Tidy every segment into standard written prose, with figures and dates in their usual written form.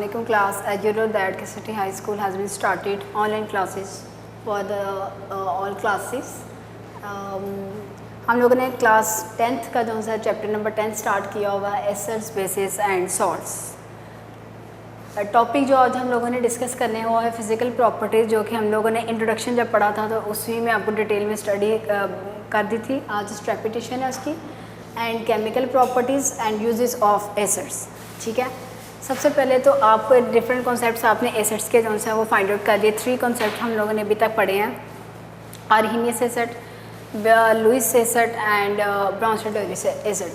Assalamualaikum class. As you know that KCT High School has been started online classes for the all classes. हम लोगों ने class 10th का जो सा chapter number 10 start किया हुआ है acids bases and salts. Topic जो आज हम लोगों ने डिस्कस करने वो है फिज़िकल प्रॉपर्टीज़, जो कि हम लोगों ने इंट्रोडक्शन जब पढ़ा था तो उसी में आपको डिटेल में स्टडी कर दी थी। आज जस्ट रेपिटेशन है उसकी। And chemical properties and uses of acids. ठीक है, सबसे पहले तो आपको डिफरेंट कॉन्सेप्ट्स आपने एसिड्स के जो है वो फाइंड आउट कर दिए। 3 कॉन्सेप्ट हम लोगों ने अभी तक पढ़े हैं, Arrhenius acid, Lewis acid and Bronsted acid.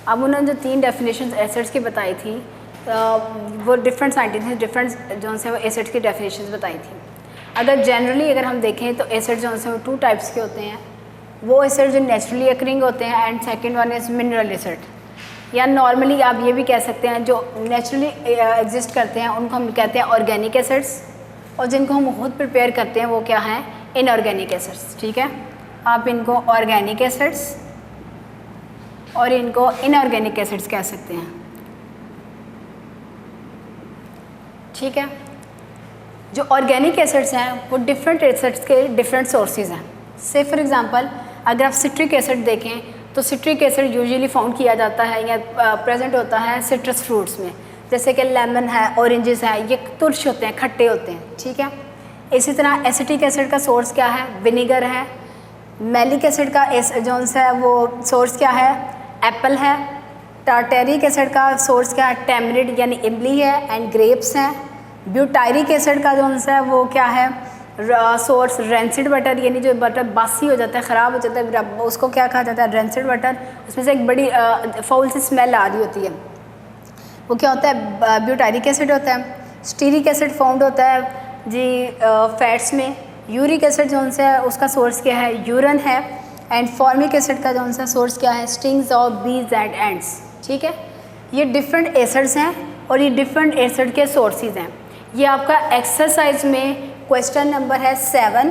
अब उन्होंने जो 3 डेफिनेशन एसिड्स की बताई थी वो डिफरेंट साइंटिस्ट ने डिफरेंट जो है वो एसिड्स की डेफिनेशन बताई थी। अगर जनरली अगर हम देखें तो एसिड जो है वो 2 टाइप्स के होते हैं। वो एसिड जो नेचुरली अकरिंग होते हैं and second one is mineral acid, या नॉर्मली आप ये भी कह सकते हैं जो नेचुरली एग्जिस्ट करते हैं उनको हम कहते हैं ऑर्गेनिक एसिड्स, और जिनको हम खुद प्रिपेयर करते हैं वो क्या हैं, इनऑर्गेनिक एसिड्स। ठीक है, आप इनको ऑर्गेनिक एसिड्स और इनको इनऑर्गेनिक एसिड्स कह सकते हैं। ठीक है, जो ऑर्गेनिक एसिड्स हैं वो डिफरेंट एसिड्स के डिफरेंट सोर्सेज हैं। से फॉर एग्जांपल अगर आप सिट्रिक एसिड देखें तो सिट्रिक एसिड यूजुअली फाउंड किया जाता है या प्रेजेंट होता है सिट्रस फ्रूट्स में, जैसे कि लेमन है, ऑरेंजेस है, ये तुर्श होते हैं, खट्टे होते हैं। ठीक है, इसी तरह एसिटिक एसिड का सोर्स क्या है, विनीगर है। मैलिक एसिड का जो है वो सोर्स क्या है, एप्पल है। टार्टेरिक एसिड का सोर्स क्या है, टैमरिड यानी इमली है एंड ग्रेप्स हैं। ब्यूटायरिक एसिड का जो है वो क्या है, सोर्स रेंसिड बटर, यानी जो बटर बासी हो जाता है, ख़राब हो जाता है, उसको क्या कहा जाता है, रेंसिड बटर। उसमें से एक बड़ी फाउल सी स्मेल आ रही होती है, वो क्या होता है, ब्यूटायरिक एसिड होता है। स्टीरिक एसिड फाउंड होता है जी फैट्स में। यूरिक एसिड जो है उसका सोर्स क्या है, यूरन है। एंड फॉर्मिक एसिड का जो है सोर्स क्या है, स्टिंग्स ऑफ बीज एंड एंड्स। ठीक है, ये डिफरेंट एसिड्स हैं और ये डिफरेंट एसिड के सोर्सेज हैं। ये आपका एक्सरसाइज में क्वेश्चन नंबर है 7,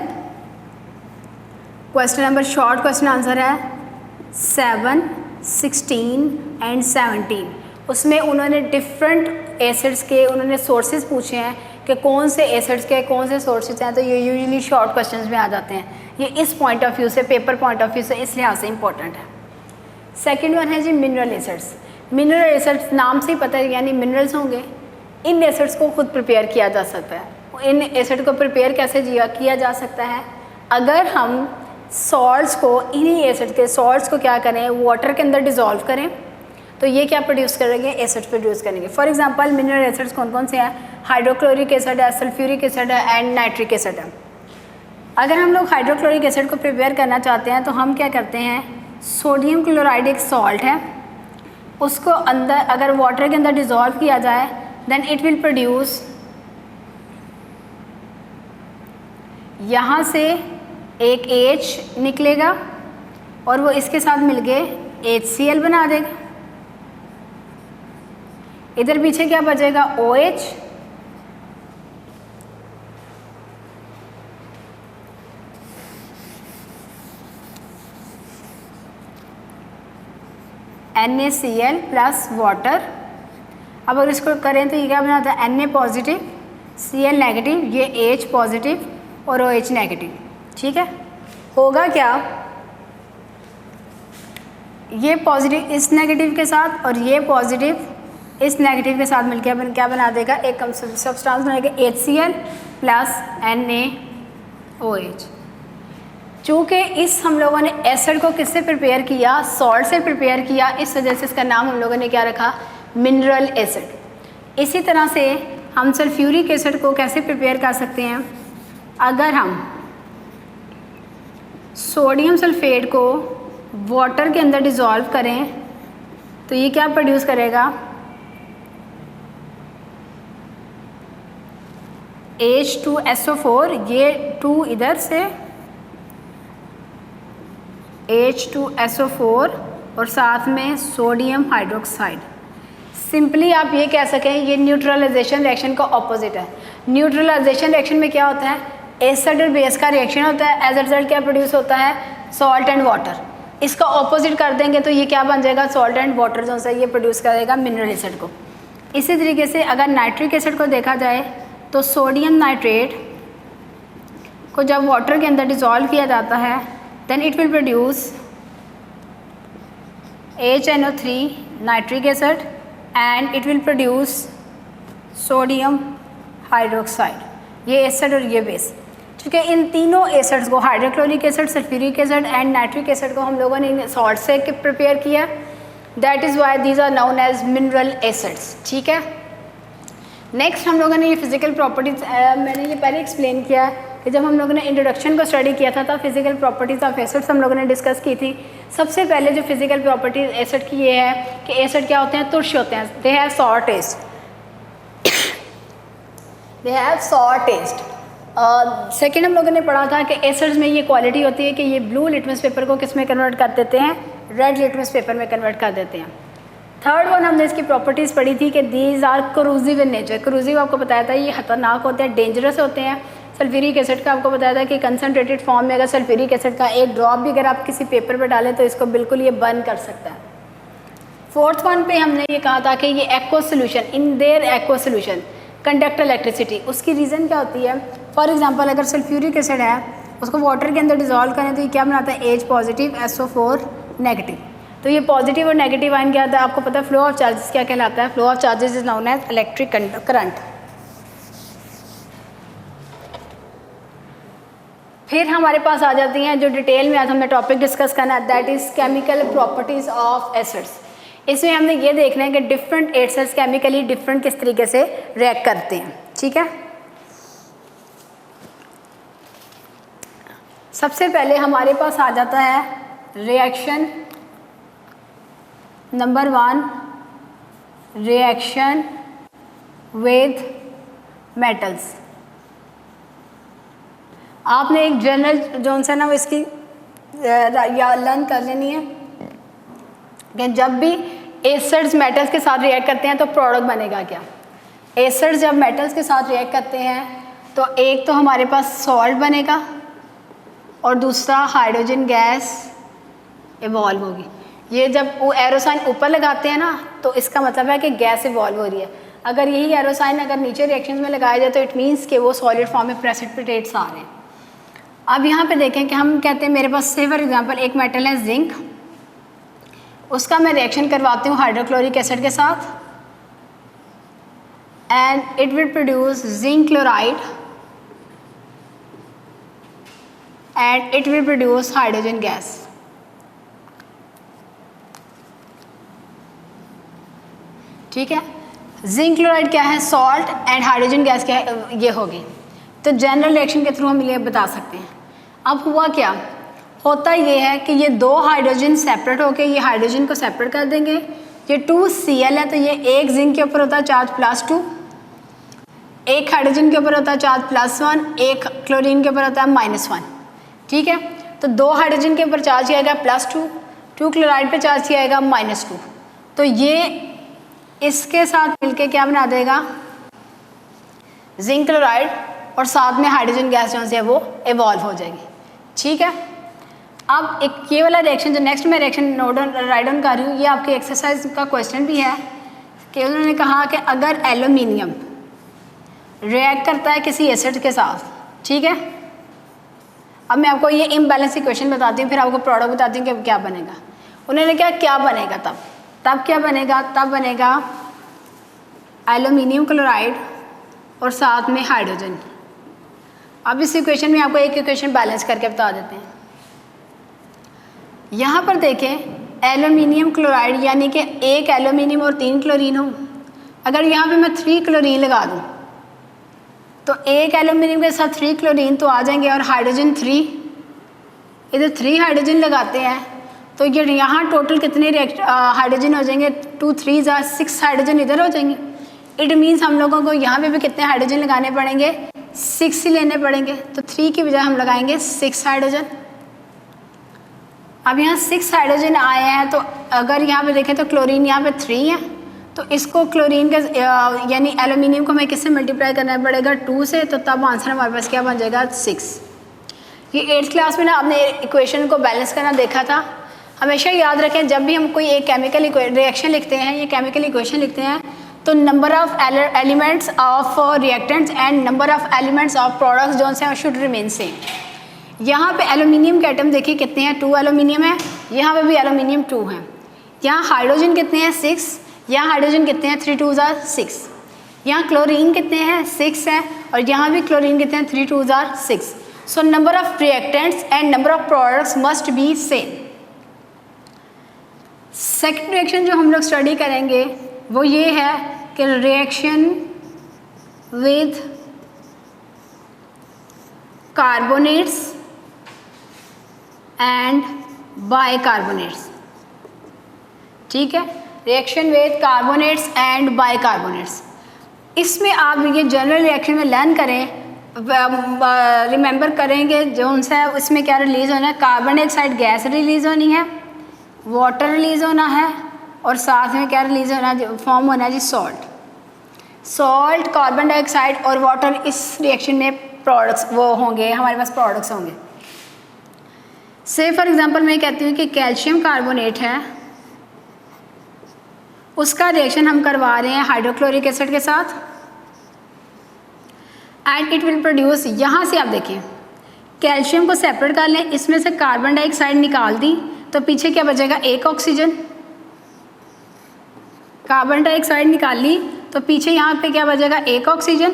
question number short question answer है 7, 16 एंड 17। उसमें उन्होंने डिफरेंट एसिड्स के उन्होंने सोर्सेज पूछे हैं कि कौन से एसिड्स के कौन से सोर्सेज हैं, तो ये यूजुअली शॉर्ट क्वेश्चंस में आ जाते हैं। ये इस पॉइंट ऑफ व्यू से, पेपर पॉइंट ऑफ व्यू से इस लिहाज से इंपॉर्टेंट है। सेकेंड वन है जी मिनरल एसिड्स। मिनरल एसिड्स नाम से ही पता है यानी मिनरल्स होंगे। इन एसिड्स को खुद प्रिपेयर किया जा सकता है। इन एसिड को प्रिपेयर कैसे किया जा सकता है, अगर हम सॉल्ट्स को, इन्हीं एसिड के सॉल्ट्स को क्या करें, वाटर के अंदर डिज़ोल्व करें तो ये क्या प्रोड्यूस करेंगे, एसिड प्रोड्यूस करेंगे। फॉर एग्जांपल मिनरल एसिड्स कौन कौन से हैं, हाइड्रोक्लोरिक एसिड है, सल्फ्यूरिक एसिड है एंड नाइट्रिक एसिड है। अगर हम लोग हाइड्रोक्लोरिक एसिड को प्रिपेयर करना चाहते हैं तो हम क्या करते हैं, सोडियम क्लोराइड एक सॉल्ट है, उसको अंदर अगर वाटर के अंदर डिज़ोल्व किया जाए देन इट विल प्रोड्यूस, यहाँ से एक H निकलेगा और वो इसके साथ मिलके HCl बना देगा। इधर पीछे क्या बचेगा, OH, NaCl प्लस वाटर। अब अगर इसको करें तो ये क्या बनाता है, Na पॉजिटिव, Cl नेगेटिव, ये H पॉजिटिव और OH नेगेटिव। ठीक है, होगा क्या, ये पॉजिटिव इस नेगेटिव के साथ और ये पॉजिटिव इस नेगेटिव के साथ मिलकर क्या बना देगा, एक सब्सटेंस बनाएगा HCl प्लस NaOH। चूँकि इस हम लोगों ने एसिड को किससे प्रिपेयर किया, सॉल्ट से प्रिपेयर किया, इस वजह से इसका नाम हम लोगों ने क्या रखा, मिनरल एसिड। इसी तरह से हम सल्फ्यूरिक एसिड को कैसे प्रिपेयर कर सकते हैं, अगर हम सोडियम सल्फेट को वाटर के अंदर डिज़ोल्व करें तो ये क्या प्रोड्यूस करेगा, H2SO4, ये 2 इधर से H2SO4 और साथ में सोडियम हाइड्रोक्साइड। सिंपली आप ये कह सकें ये न्यूट्रलाइजेशन रिएक्शन का ऑपोजिट है। न्यूट्रलाइजेशन रिएक्शन में क्या होता है, एसिड और बेस का रिएक्शन होता है, एज अ रिजल्ट क्या प्रोड्यूस होता है, सॉल्ट एंड वाटर। इसका ऑपोजिट कर देंगे तो ये क्या बन जाएगा, सॉल्ट एंड वाटर जो है ये प्रोड्यूस करेगा मिनरल एसिड को। इसी तरीके से अगर नाइट्रिक एसिड को देखा जाए तो सोडियम नाइट्रेट को जब वाटर के अंदर डिज़ोल्व किया जाता है then it will produce HNO3 nitric acid and it will produce sodium hydroxide. ये एसिड और ये बेस, क्योंकि इन तीनों एसिड्स को hydrochloric acid, sulphuric acid and nitric acid को हम लोगों ने सॉल्ट से प्रिपेयर किया, that is why these are known as mineral acids. ठीक है, नेक्स्ट हम लोगों ने ये फिजिकल प्रॉपर्टीज़ मैंने ये पहले एक्सप्लेन किया है कि जब हम लोगों ने इंट्रोडक्शन को स्टडी किया था तब फिजिकल प्रॉपर्टीज़ ऑफ एसिड्स हम लोगों ने डिस्कस की थी। सबसे पहले जो फिजिकल प्रॉपर्टीज एसिड की ये है कि एसिड क्या होते हैं, तुर्श होते हैं, they have sour taste, they have sour taste. Second हम लोगों ने पढ़ा था कि एसिड्स में ये क्वालिटी होती है कि ये ब्लू लिटमस पेपर को किस में कन्वर्ट कर देते हैं, रेड लिटमस पेपर में कन्वर्ट कर देते हैं। थर्ड वन हमने इसकी प्रॉपर्टीज़ पढ़ी थी कि दीज आर करूजिव इन नेचर। करूजिव आपको बताया था ये खतरनाक होते हैं, डेंजरस होते हैं। सल्फ्यूरिक एसिड का आपको बताया था कि कंसनट्रेटेड फॉर्म में अगर सल्फ्यूरिक एसिड का एक ड्रॉप भी अगर आप किसी पेपर पर डालें तो इसको बिल्कुल ये बर्न कर सकता है। फोर्थ वन पे हमने ये कहा था कि ये aqueous solution, in their aqueous solution conduct electricity. उसकी रीज़न क्या होती है, फॉर एग्जांपल अगर सल्फ्यूरिक एसिड है उसको वाटर के अंदर डिज़ोल्व करें तो ये क्या बनाता है, H पॉजिटिव SO4 नेगेटिव। तो ये पॉजिटिव और नेगेटिव आयन क्या होता है आपको पता है, फ्लो ऑफ चार्जेस क्या कहलाता है, flow of charges is known as electric current. फिर हमारे पास आ जाती हैं जो डिटेल में आज हमने टॉपिक डिस्कस करना है, that is chemical properties of acids. इसमें हमने ये देखना है कि डिफरेंट एसिड्स केमिकली डिफरेंट किस तरीके से रिएक्ट करते हैं। ठीक है, सबसे पहले हमारे पास आ जाता है reaction number 1, reaction with metals. आपने एक जनरल जो है ना वो इसकी या लर्न कर लेनी है कि जब भी एसिड्स मेटल्स के साथ रिएक्ट करते हैं तो प्रोडक्ट बनेगा क्या। एसिड्स जब मेटल्स के साथ रिएक्ट करते हैं तो एक तो हमारे पास सॉल्ट बनेगा और दूसरा हाइड्रोजन गैस इवॉल्व होगी। ये जब वो एरो साइन ऊपर लगाते हैं ना तो इसका मतलब है कि गैस इवॉल्व हो रही है। अगर यही एरो साइन अगर नीचे रिएक्शन में लगाया जाए तो इट मीन्स कि वो सॉलिड फॉर्म में प्रेसिपिटेट्स आ रहे हैं। अब यहाँ पे देखें कि हम कहते हैं मेरे पास से फॉर एग्जांपल एक मेटल है जिंक, उसका मैं रिएक्शन करवाती हूँ हाइड्रोक्लोरिक एसिड के साथ and it will produce zinc chloride and it will produce hydrogen gas. ठीक है, जिंक क्लोराइड क्या है, सॉल्ट एंड हाइड्रोजन गैस क्या है, ये होगी। तो जनरल रिएक्शन के थ्रू हम ये बता सकते हैं। अब हुआ क्या, होता ये है कि ये दो हाइड्रोजन सेपरेट होके ये हाइड्रोजन को सेपरेट कर देंगे। ये 2Cl है तो ये एक जिंक के ऊपर होता है चार्ज +2, एक हाइड्रोजन के ऊपर होता है चार्ज +1, एक क्लोरीन के ऊपर होता है -1। ठीक है, तो दो हाइड्रोजन के ऊपर चार्ज किया जाएगा +2, 2 क्लोराइड पे चार्ज किया जाएगा -2। तो ये इसके साथ मिलके क्या बना देगा, जिंक क्लोराइड, और साथ में हाइड्रोजन गैस जो है वो इवॉल्व हो जाएगी। ठीक है, अब एक ये वाला रिएक्शन जो नेक्स्ट मैं reaction note down write down कर रही हूँ, ये आपके एक्सरसाइज का क्वेश्चन भी है कि उन्होंने कहा कि अगर एल्यूमिनियम रिएक्ट करता है किसी एसिड के साथ, ठीक है, अब मैं आपको ये इम्बैलेंस इक्वेशन बताती हूँ, फिर आपको प्रोडक्ट बताती हूँ कि क्या बनेगा। उन्होंने क्या बनेगा, तब क्या बनेगा, तब बनेगा एल्यूमिनियम क्लोराइड और साथ में हाइड्रोजन। अब इस इक्वेशन में आपको एक इक्वेशन बैलेंस करके बता देते हैं। यहाँ पर देखें एल्यूमिनियम क्लोराइड यानी कि एक एल्यूमिनियम और 3 क्लोरीन हो। अगर यहाँ पे मैं 3 क्लोरीन लगा दूँ तो एक एल्यूमिनियम के साथ 3 क्लोरीन तो आ जाएंगे और हाइड्रोजन 3, इधर 3 हाइड्रोजन लगाते हैं तो ये यहाँ टोटल कितने हाइड्रोजन हो जाएंगे, 2 3 6 हाइड्रोजन इधर हो जाएंगे। इट मीन्स हम लोगों को यहाँ पे भी कितने हाइड्रोजन लगाने पड़ेंगे, 6 ही लेने पड़ेंगे। तो 3 की बजाय हम लगाएंगे 6 हाइड्रोजन। अब यहाँ 6 हाइड्रोजन आए हैं तो अगर यहाँ पे देखें तो क्लोरीन यहाँ पे 3 है, तो इसको क्लोरीन का यानी एल्यूमिनियम को हमें किससे मल्टीप्लाई करना पड़ेगा, 2 से, तो तब आंसर हमारे पास क्या बन जाएगा, 6। ये 8th क्लास में ना आपने इक्वेशन को बैलेंस करना देखा था। हमेशा याद रखें जब भी हम कोई एक केमिकल रिएक्शन लिखते हैं या केमिकल इक्वेशन लिखते हैं तो number of elements of reactants and number of elements of products जो से शुड रिमेन सेम। यहाँ पे एल्यूमिनियम के एटम देखिए कितने हैं, 2 एल्यूमिनियम है, यहाँ पे भी एल्यूमिनियम 2 है। यहाँ हाइड्रोजन कितने हैं, 6, यहाँ हाइड्रोजन कितने हैं, 3 2 6। यहाँ क्लोरीन कितने हैं, 6 है, और यहाँ भी क्लोरीन कितने हैं, 3 2 6। So number of reactants and number of products must be same. Second reaction जो हम लोग स्टडी करेंगे वो ये है कि reaction with carbonates and bicarbonates. ठीक है, reaction with carbonates and bicarbonates. इसमें आप ये जनरल रिएक्शन में लर्न करें, रिमेंबर करेंगे जो उनसे इसमें क्या रिलीज होना है, कार्बन डाइऑक्साइड गैस रिलीज होनी है, वाटर रिलीज होना है, और साथ में क्या रिलीज होना है, फॉर्म होना है जी सॉल्ट, कार्बन डाइऑक्साइड और वाटर। इस रिएक्शन में प्रोडक्ट्स वो होंगे, हमारे पास प्रोडक्ट्स होंगे। से फॉर एग्जांपल मैं कहती हूँ कि कैल्शियम कार्बोनेट है, उसका रिएक्शन हम करवा रहे हैं हाइड्रोक्लोरिक एसिड के साथ, एंड इट विल प्रोड्यूस, यहाँ से आप देखिए कैल्शियम को सेपरेट कर लें, इसमें से कार्बन डाइऑक्साइड निकाल दी तो पीछे क्या बचेगा, एक ऑक्सीजन। कार्बन डाइऑक्साइड निकाल ली तो पीछे यहाँ पे क्या बचेगा, एक ऑक्सीजन।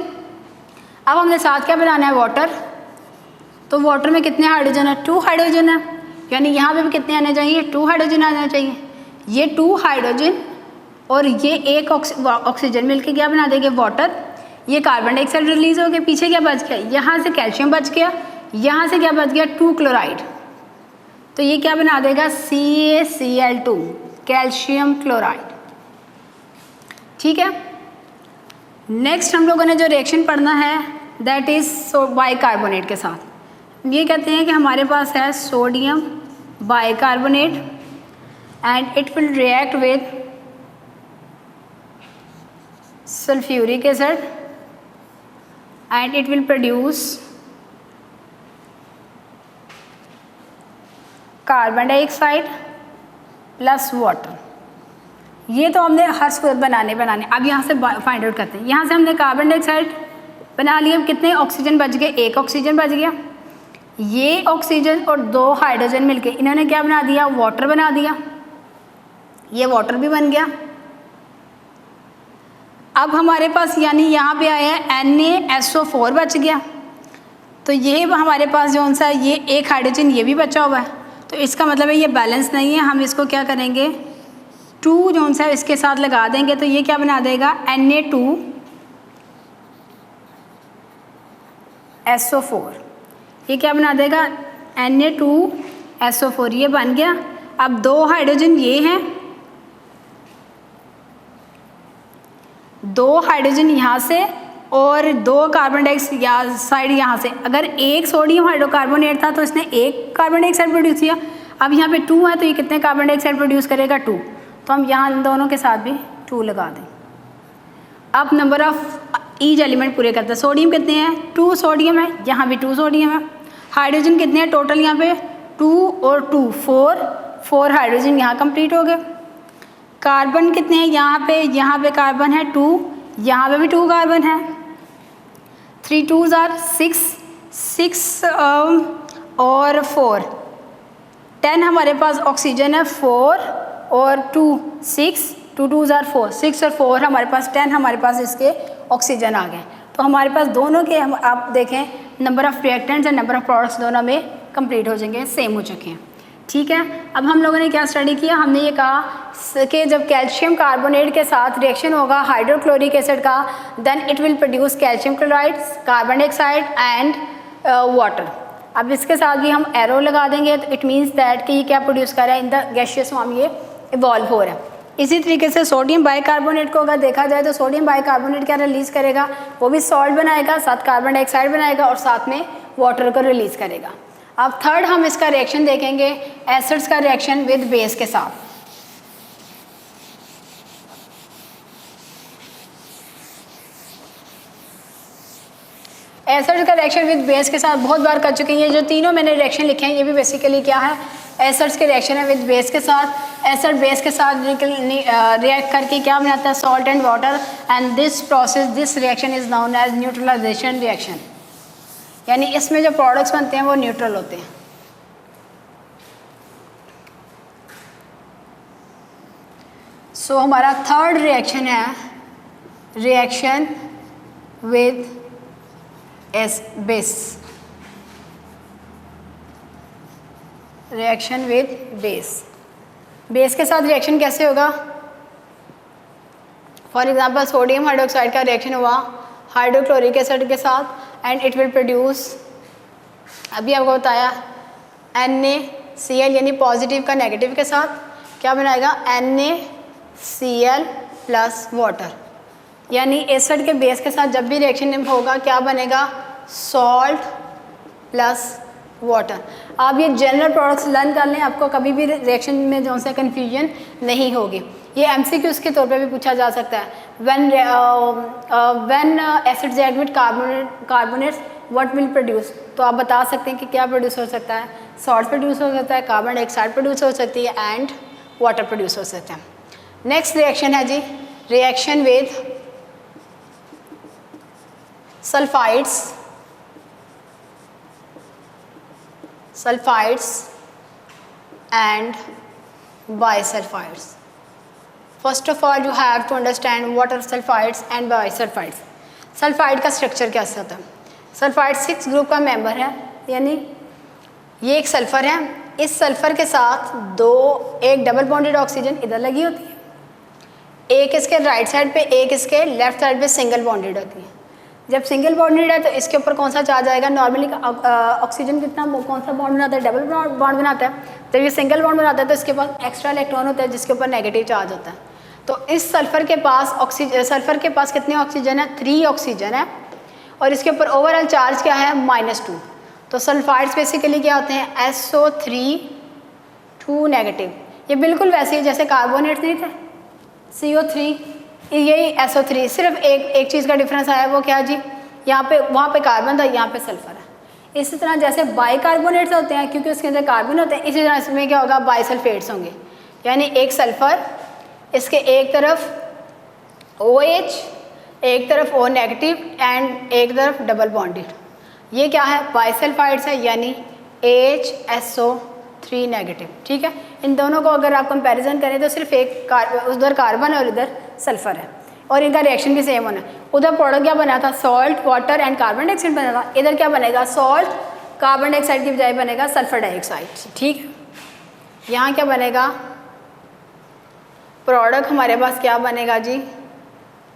अब हमने साथ क्या बनाना है, वाटर। तो वाटर में कितने हाइड्रोजन है, 2 हाइड्रोजन है, यानी यहाँ पे भी कितने आने चाहिए, 2 हाइड्रोजन आना चाहिए। ये 2 हाइड्रोजन और ये एक ऑक्सीजन मिलके क्या बना देंगे, वाटर। ये कार्बन डाइऑक्साइड रिलीज हो गया, पीछे क्या बच गया, यहाँ से कैल्शियम बच गया, यहाँ से क्या बच गया, 2 क्लोराइड। तो ये क्या बना देगा, CaCl2, कैल्शियम क्लोराइड। ठीक है, नेक्स्ट हम लोगों ने जो रिएक्शन पढ़ना है दैट इज बाइकार्बोनेट के साथ। ये कहते हैं कि हमारे पास है sodium bicarbonate and it will react with sulphuric acid and it will produce carbon dioxide plus water. ये तो हमने हर सूरत बनाने। अब यहाँ से फाइंड आउट करते हैं। यहाँ से हमने कार्बन डाइऑक्साइड बना लिया, कितने ऑक्सीजन बच गए, एक ऑक्सीजन बच गया। ये ऑक्सीजन और 2 हाइड्रोजन मिलके इन्होंने क्या बना दिया, वाटर बना दिया। ये वाटर भी बन गया। अब हमारे पास यानी यहाँ पे आया है NaSO4 बच गया। तो ये हमारे पास जो सा ये एक हाइड्रोजन ये भी बचा हुआ है, तो इसका मतलब है ये बैलेंस नहीं है। हम इसको क्या करेंगे, 2 जो सा इसके साथ लगा देंगे तो ये क्या बना देगा, Na2SO4। ये क्या बना देगा, Na2SO4, ये बन गया। अब 2 हाइड्रोजन ये हैं, 2 हाइड्रोजन यहाँ से और 2 कार्बन डाइऑक्साइड यहाँ से। अगर एक सोडियम हाइड्रोकार्बोनेट था तो इसने एक कार्बन डाइऑक्साइड प्रोड्यूस किया। अब यहाँ पे 2 है तो ये कितने कार्बन डाइऑक्साइड प्रोड्यूस करेगा, 2। तो हम यहाँ इन दोनों के साथ भी 2 लगा दें। अब नंबर ऑफ ईच एलिमेंट पूरे करते हैं। सोडियम कितने हैं, 2 सोडियम है, यहाँ भी 2 सोडियम है। हाइड्रोजन कितने हैं टोटल, यहाँ पे 2 और 2 4 हाइड्रोजन यहाँ कंप्लीट हो गए। कार्बन कितने हैं, यहाँ पे कार्बन है 2, यहाँ पे भी 2 कार्बन है। 3 2 6 और 4 10 हमारे पास ऑक्सीजन है, 4 और 2 6 2 2 4 6 और 4 हमारे पास 10 हमारे पास इसके ऑक्सीजन आ गए। तो हमारे पास दोनों के आप देखें number of reactants and number of products दोनों में कंप्लीट हो जाएंगे, सेम हो चुके हैं। ठीक है, अब हम लोगों ने क्या स्टडी किया, हमने ये कहा कि जब कैल्शियम कार्बोनेट के साथ रिएक्शन होगा हाइड्रोक्लोरिक एसिड का, then it will produce calcium chloride, carbon dioxide and water. अब इसके साथ भी हम एरो लगा देंगे तो इट मीन्स दैट कि ये क्या प्रोड्यूस कर रहा है, इन द गैसियस फॉर्म ये इवॉल्व हो रहा है। इसी तरीके से सोडियम बाइकार्बोनेट को अगर देखा जाए तो सोडियम बाइकार्बोनेट क्या रिलीज़ करेगा, वो भी सॉल्ट बनाएगा, साथ कार्बन डाइऑक्साइड बनाएगा और साथ में वाटर को रिलीज़ करेगा। अब थर्ड हम इसका रिएक्शन देखेंगे एसिड्स का रिएक्शन विद बेस के साथ। एसिड का रिएक्शन विद बेस के साथ बहुत बार कर चुके हैं। ये जो तीनों मैंने रिएक्शन लिखे हैं ये भी बेसिकली क्या है, एसिड्स के रिएक्शन है विद बेस के साथ, एसिड बेस के साथ रिएक्ट करके क्या बनाता है, salt and water, and this process, this reaction is known as neutralisation reaction, यानी इसमें जो प्रोडक्ट्स बनते हैं वो न्यूट्रल होते हैं। सो हमारा थर्ड रिएक्शन है reaction with base, reaction with base. Base के साथ रिएक्शन कैसे होगा? फॉर एग्जांपल सोडियम हाइड्रोक्साइड का रिएक्शन हुआ हाइड्रोक्लोरिक एसिड के साथ एंड इट विल प्रोड्यूस, अभी आपको बताया, NaCl यानी पॉजिटिव का नेगेटिव के साथ क्या बनाएगा, NaCl प्लस वाटर, यानी एसिड के बेस के साथ जब भी रिएक्शन होगा क्या बनेगा, सॉल्ट प्लस वाटर। आप ये जनरल प्रोडक्ट्स लर्न कर लें, आपको कभी भी रिएक्शन में जो से कन्फ्यूजन नहीं होगी। ये MCQs के तौर पे भी पूछा जा सकता है। When acids react with carbonates what will produce, तो आप बता सकते हैं कि क्या प्रोड्यूस हो सकता है, सॉल्ट प्रोड्यूस हो सकता है, कार्बन डाइऑक्साइड प्रोड्यूस हो सकती है एंड वाटर प्रोड्यूस हो सकता है। नेक्स्ट रिएक्शन है जी reaction with sulfides and bisulfides. First of all you have to understand what are sulfides and bisulfides. Sulphide का स्ट्रक्चर कैसा होता है? सल्फाइड 6 ग्रुप का मेंबर है, यानी ये एक सल्फर है, इस सल्फर के साथ एक डबल बॉन्डेड ऑक्सीजन इधर लगी होती है, एक इसके राइट साइड पे, एक इसके लेफ्ट साइड पे सिंगल बॉन्डेड होती है। जब सिंगल बॉन्डेड है तो इसके ऊपर कौन सा चार्ज आएगा, नॉर्मली ऑक्सीजन कितना कौन सा बॉन्ड बनाता है, डबल बॉन्ड बनाता है। जब ये सिंगल बॉन्ड बनाता है तो इसके पास एक्स्ट्रा इलेक्ट्रॉन होता है जिसके ऊपर नेगेटिव चार्ज होता है। तो इस सल्फर के पास कितने ऑक्सीजन है, 3 ऑक्सीजन है, और इसके ऊपर ओवरऑल चार्ज क्या है, -2। तो सल्फाइड्स बेसिकली क्या होते हैं, SO3 2 नेगेटिव। ये बिल्कुल वैसे ही जैसे कार्बोनेट्स नहीं थे, CO3, यही SO3, सिर्फ एक चीज़ का डिफरेंस आया, वो क्या जी, वहाँ पे कार्बन था, यहाँ पे सल्फर है। इसी तरह जैसे बाइकार्बोनेट्स होते हैं क्योंकि उसके अंदर कार्बन होते हैं, इसी तरह इसमें क्या होगा, बाइसल्फेट्स होंगे, यानी एक सल्फर, इसके एक तरफ OH, एक तरफ O नेगेटिव एंड एक तरफ डबल बॉन्डेड, ये क्या है, बाइसल्फाइड्स है, यानी HSO3 नेगेटिव। ठीक है, इन दोनों को अगर आप कंपैरिजन करें तो सिर्फ एक उधर कार्बन है और इधर सल्फर है, और इनका रिएक्शन भी सेम होना है। उधर प्रोडक्ट क्या बना था, salt water and carbon dioxide बना था, इधर क्या बनेगा, सॉल्ट कार्बन डाइऑक्साइड की बजाय बनेगा सल्फर डाइऑक्साइड। ठीक है, यहाँ क्या बनेगा, प्रोडक्ट हमारे पास क्या बनेगा जी,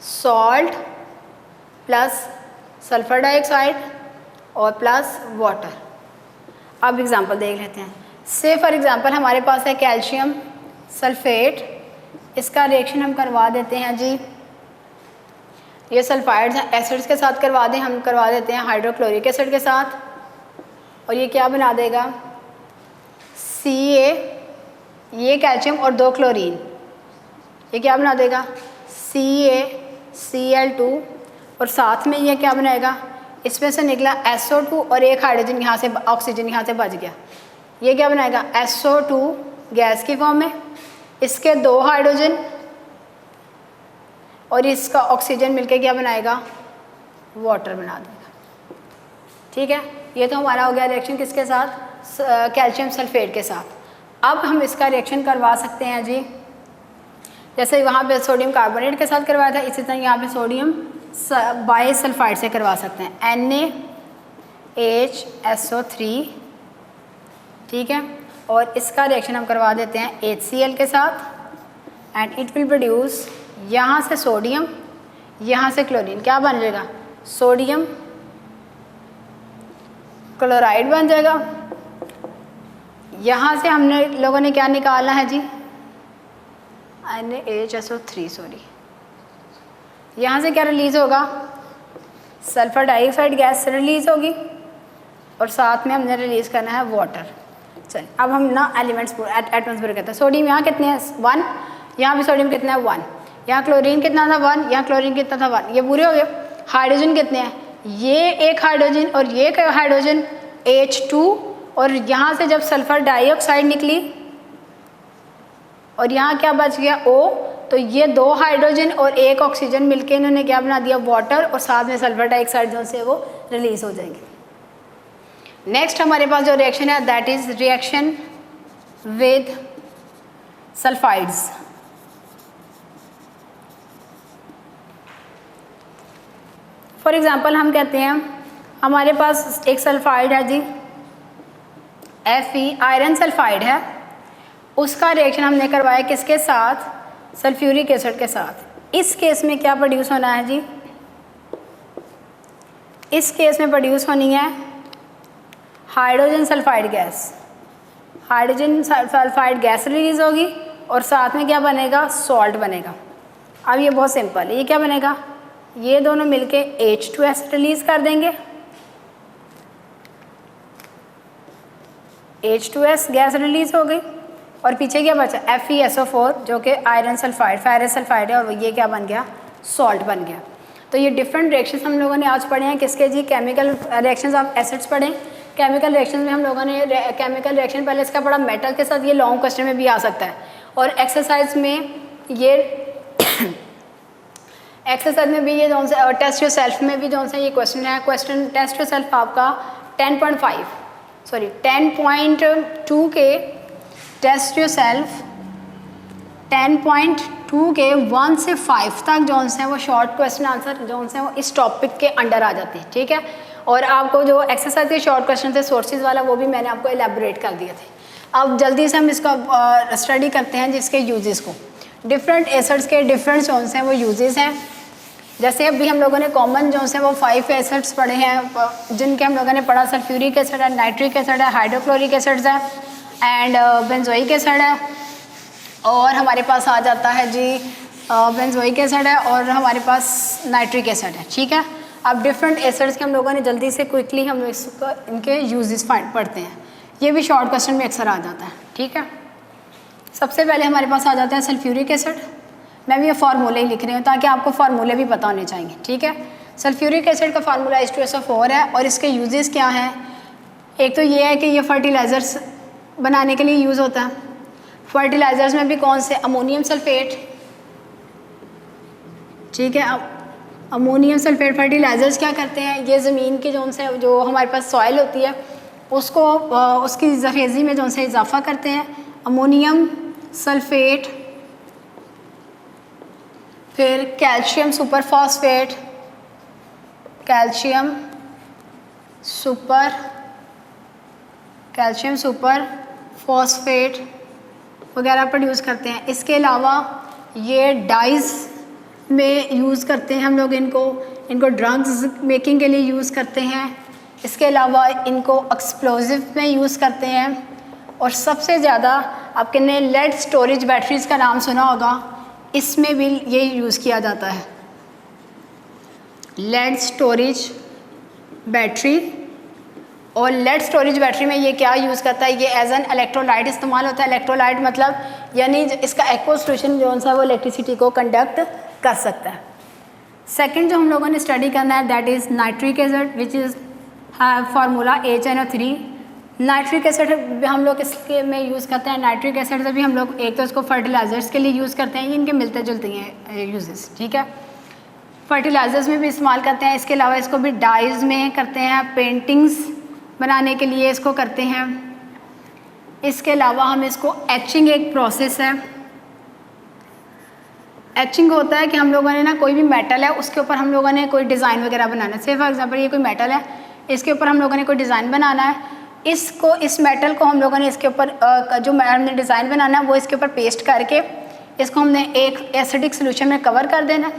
सॉल्ट प्लस सल्फर डाइऑक्साइड और प्लस वाटर। अब एग्जांपल देख लेते हैं। से फॉर एग्जांपल हमारे पास है कैल्शियम सल्फेट, इसका रिएक्शन हम करवा देते हैं जी, ये सल्फाइड्स हैं, एसिड्स के साथ करवा दें, हम करवा देते हैं हाइड्रोक्लोरिक एसिड के साथ, और ये क्या बना देगा, Ca, ये कैल्शियम और 2 क्लोरीन, ये क्या बना देगा, CaCl2, और साथ में ये क्या बनाएगा, इसमें से निकला SO2 और एक हाइड्रोजन यहाँ से, ऑक्सीजन यहाँ से बच गया, ये क्या बनाएगा, SO2 गैस की फॉर्म में, इसके 2 हाइड्रोजन और इसका ऑक्सीजन मिलके क्या बनाएगा, वाटर बना देगा। ठीक है, ये तो हमारा हो गया रिएक्शन किसके साथ, कैल्शियम सल्फेट के साथ। अब हम इसका रिएक्शन करवा सकते हैं जी, जैसे वहाँ पे सोडियम कार्बोनेट के साथ करवाया था, इसी तरह यहाँ पे सोडियम बाइसल्फाइड से करवा सकते हैं, NaHSO3। ठीक है, और इसका रिएक्शन हम करवा देते हैं HCl के साथ एंड इट विल प्रोड्यूस, यहाँ से सोडियम, यहाँ से क्लोरीन, क्या बन जाएगा, सोडियम क्लोराइड बन जाएगा। यहाँ से हमने लोगों ने क्या निकालना है जी, NaHSO3, सॉरी, यहाँ से क्या रिलीज़ होगा, सल्फर डाइऑक्साइड गैस रिलीज़ होगी, और साथ में हमने रिलीज़ करना है वाटर। चलिए अब हम ना एलिमेंट्स एटम्स पर कहते हैं। सोडियम यहाँ कितने हैं, 1, यहाँ भी सोडियम कितना है, 1, यहाँ क्लोरीन कितना था, 1, यहाँ क्लोरीन कितना था, 1, ये पूरे हो गए। हाइड्रोजन कितने हैं, ये एक हाइड्रोजन और ये हाइड्रोजन H2 और यहाँ से जब सल्फ़र डाइऑक्साइड निकली और यहाँ क्या बच गया O, तो ये 2 हाइड्रोजन और 1 ऑक्सीजन मिलके इन्होंने क्या बना दिया, वाटर, और साथ में सल्फर डाइऑक्साइड जो से वो रिलीज हो जाएंगे। नेक्स्ट हमारे पास जो रिएक्शन है that is reaction with sulphides. For example हम कहते हैं हमारे पास एक सल्फाइड है जी Fe, आयरन सल्फाइड है, उसका रिएक्शन हमने करवाया किसके साथ, सल्फ्यूरिक एसिड के साथ। इस केस में क्या प्रोड्यूस होना है जी, इस केस में प्रोड्यूस होनी है hydrogen sulphide gas. Hydrogen sulphide gas release होगी और साथ में क्या बनेगा, सॉल्ट बनेगा। अब ये बहुत सिंपल है, ये क्या बनेगा, ये दोनों मिलके H2S रिलीज कर देंगे, H2S गैस रिलीज हो गई और पीछे क्या बचा, FeSO4 जो कि आयरन सल्फाइड, फेरस सल्फाइड है, और ये क्या बन गया, सॉल्ट बन गया। तो ये डिफरेंट रिएक्शंस हम लोगों ने आज पढ़े हैं किसके जी, केमिकल रिएक्शंस ऑफ एसिड्स पढ़े। केमिकल रिएक्शंस में हम लोगों ने केमिकल रिएक्शन पहले इसका पढ़ा मेटल के साथ, ये लॉन्ग क्वेश्चन में भी आ सकता है, और एक्सरसाइज में ये एक्सरसाइज में भी ये जो से टेस्ट योर सेल्फ में भी जो से ये क्वेश्चन है, क्वेश्चन टेस्ट योर सेल्फ आपका 10.2 के टेस्ट योर सेल्फ 10.2 के 1 से 5 तक जो हैं वो शॉर्ट क्वेश्चन आंसर जो हैं वो इस टॉपिक के अंडर आ जाते हैं, ठीक है। और आपको जो एक्सरसाइज के शॉर्ट क्वेश्चन थे सोर्सेज वाला, वो भी मैंने आपको एलेबोरेट कर दिए थे। अब जल्दी से हम इसका स्टडी करते हैं जिसके यूजेस को। डिफरेंट एसिड्स के डिफरेंट जो हैं वो यूजेस हैं। जैसे अभी हम लोगों ने कॉमन जो हैं वो 5 एसिड्स पढ़े हैं, जिनके हम लोगों ने पढ़ा सल्फ्यूरिक एसिड है, नाइट्रिक एसिड है, हाइड्रोक्लोरिक एसिड्स है एंड बेंजोइक एसिड है, और हमारे पास आ जाता है जी बेंजोइक एसिड है और हमारे पास नाइट्रिक एसिड है, ठीक है। अब डिफरेंट एसिड्स के हम लोगों ने जल्दी से क्विकली हम इसको इनके यूजेस पढ़ते हैं, ये भी शॉर्ट क्वेश्चन में अक्सर आ जाता है, ठीक है। सबसे पहले हमारे पास आ जाता है सल्फ्यूरिक एसिड। मैं भी ये फार्मूले ही लिख रही हूँ ताकि आपको फार्मूले भी पता होने चाहिए, ठीक है। सल्फ्यूरिक एसिड का फार्मूला H2SO4 है और इसके यूजेस क्या हैं। एक तो ये है कि ये फर्टिलाइज़र्स बनाने के लिए यूज़ होता है। फर्टिलाइज़र्स में भी कौन से, अमोनियम सल्फेट, ठीक है। अमोनियम सल्फेट फर्टिलाइज़र्स क्या करते हैं, ये ज़मीन के जो हमारे पास सॉइल होती है उसको उसकी ज़रख़ेज़ी में जो से इजाफा करते हैं। अमोनियम सल्फेट, फिर calcium super phosphate, calcium super phosphate वगैरह प्रोड्यूस करते हैं। इसके अलावा ये डाइज़ में यूज़ करते हैं हम लोग, इनको ड्रग्स मेकिंग के लिए यूज़ करते हैं। इसके अलावा इनको एक्सप्लोजिव में यूज़ करते हैं। और सबसे ज़्यादा आपके ने लेड स्टोरेज बैटरीज़ का नाम सुना होगा, इसमें भी ये यूज़ किया जाता है, लेड स्टोरेज बैटरी। और लेड स्टोरेज बैटरी में ये क्या यूज़ करता है, ये एज एन इलेक्ट्रोलाइट इस्तेमाल होता है। इलेक्ट्रोलाइट मतलब यानी इसका एक्वा सोल्यूशन जो सा वो इलेक्ट्रिसिटी को कंडक्ट कर सकता है। सेकंड जो हम लोगों ने स्टडी करना है that is nitric acid which is formula HNO3। Nitric acid हम लोग इसके में यूज़ करते हैं। नाइट्रिक एसिड से भी हम लोग एक तो इसको फर्टिलाइज़र्स के लिए यूज़ करते हैं, इनके मिलते जुलते हैं यूजेस, ठीक है। फर्टिलाइज़र्स में भी इस्तेमाल करते हैं। इसके अलावा इसको भी डाइज़ में करते हैं, पेंटिंग्स बनाने के लिए इसको करते हैं। इसके अलावा हम इसको एचिंग, एक प्रोसेस है, एचिंग होता है कि हम लोगों ने ना कोई भी मेटल है उसके ऊपर हम लोगों ने कोई डिज़ाइन वगैरह बनाना है। से फॉर एग्जांपल ये कोई मेटल है, इसके ऊपर हम लोगों ने कोई डिज़ाइन बनाना है। इस मेटल को हम लोगों ने इसके ऊपर जो हमने डिज़ाइन बनाना है वो इसके ऊपर पेस्ट करके इसको हमने एक एसिडिक सोल्यूशन में कवर कर देना।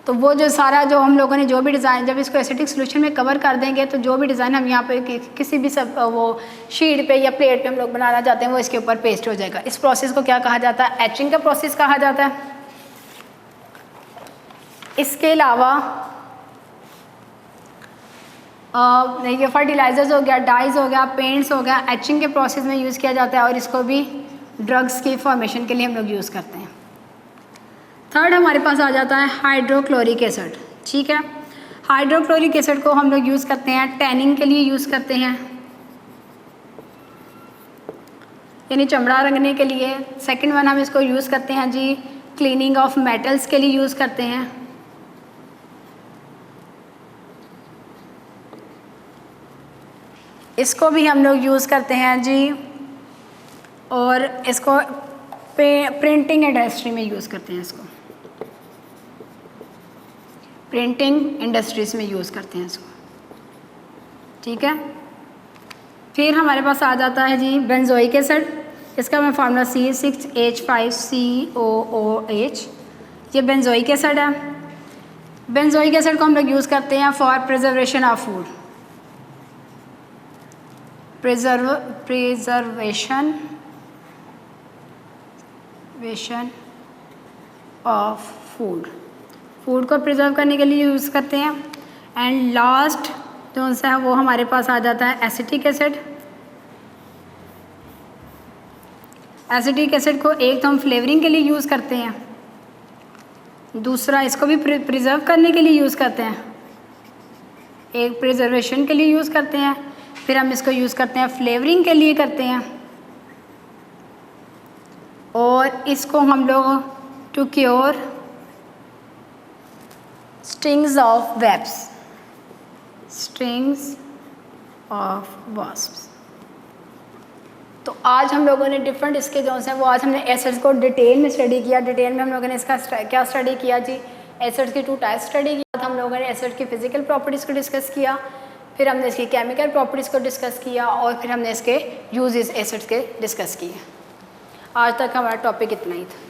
तो वो जो सारा जो हम लोगों ने जो भी डिज़ाइन, जब इसको एसिडिक सोल्यूशन में कवर कर देंगे तो जो भी डिज़ाइन हम यहाँ पे किसी भी वो शीट पे या प्लेट पे हम लोग बनाना चाहते हैं वो इसके ऊपर पेस्ट हो जाएगा। इस प्रोसेस को क्या कहा जाता है, एचिंग का प्रोसेस कहा जाता है। इसके अलावा ये फर्टिलाइज़र्स हो गया, डाइज हो गया, पेंट्स हो गया, एचिंग के प्रोसेस में यूज़ किया जाता है और इसको भी ड्रग्स की फॉर्मेशन के लिए हम लोग यूज़ करते हैं। थर्ड हमारे पास आ जाता है हाइड्रोक्लोरिक एसिड, ठीक है। हाइड्रोक्लोरिक एसिड को हम लोग यूज़ करते हैं टैनिंग के लिए यूज़ करते हैं। यानी चमड़ा रंगने के लिए। सेकंड वन हम इसको यूज़ करते हैं जी क्लीनिंग ऑफ मेटल्स के लिए यूज़ करते हैं। इसको भी हम लोग यूज़ करते हैं जी, और इसको प्रिंटिंग इंडस्ट्री में यूज़ करते हैं। इसको प्रिंटिंग इंडस्ट्रीज में यूज़ करते हैं इसको, ठीक है। फिर हमारे पास आ जाता है जी बेंजोइक एसिड। इसका मैं फार्मूला C6H5COOH। ये बेंजोइक एसिड है। बेंजोइक एसिड को हम लोग यूज़ करते हैं for preservation of food, preservation of food को प्रिजर्व करने के लिए यूज़ करते हैं। एंड लास्ट जो सा है वो हमारे पास आ जाता है एसिटिक एसिड। एसिटिक एसिड को एक तो हम फ्लेवरिंग के लिए यूज़ करते हैं, दूसरा इसको भी प्रिजर्व करने के लिए यूज़ करते हैं, एक प्रिजर्वेशन के लिए यूज़ करते हैं, फिर हम इसको यूज़ करते हैं फ्लेवरिंग के लिए करते हैं, और इसको हम लोग to cure stings of wasps. तो आज हम लोगों ने डिफरेंट इसके जो हैं वो आज हमने एसिड्स को डिटेल में स्टडी किया। डिटेल में हम लोगों ने इसका क्या स्टडी किया जी, एसिड्स की 2 टाइप्स स्टडी किया। हम लोगों ने एसिड की फिजिकल प्रॉपर्टीज़ को डिस्कस किया, फिर हमने इसकी केमिकल प्रॉपर्टीज़ को डिस्कस किया, और फिर हमने इसके यूजेस एसिड्स के डिस्कस किए। आज तक हमारा टॉपिक इतना ही था।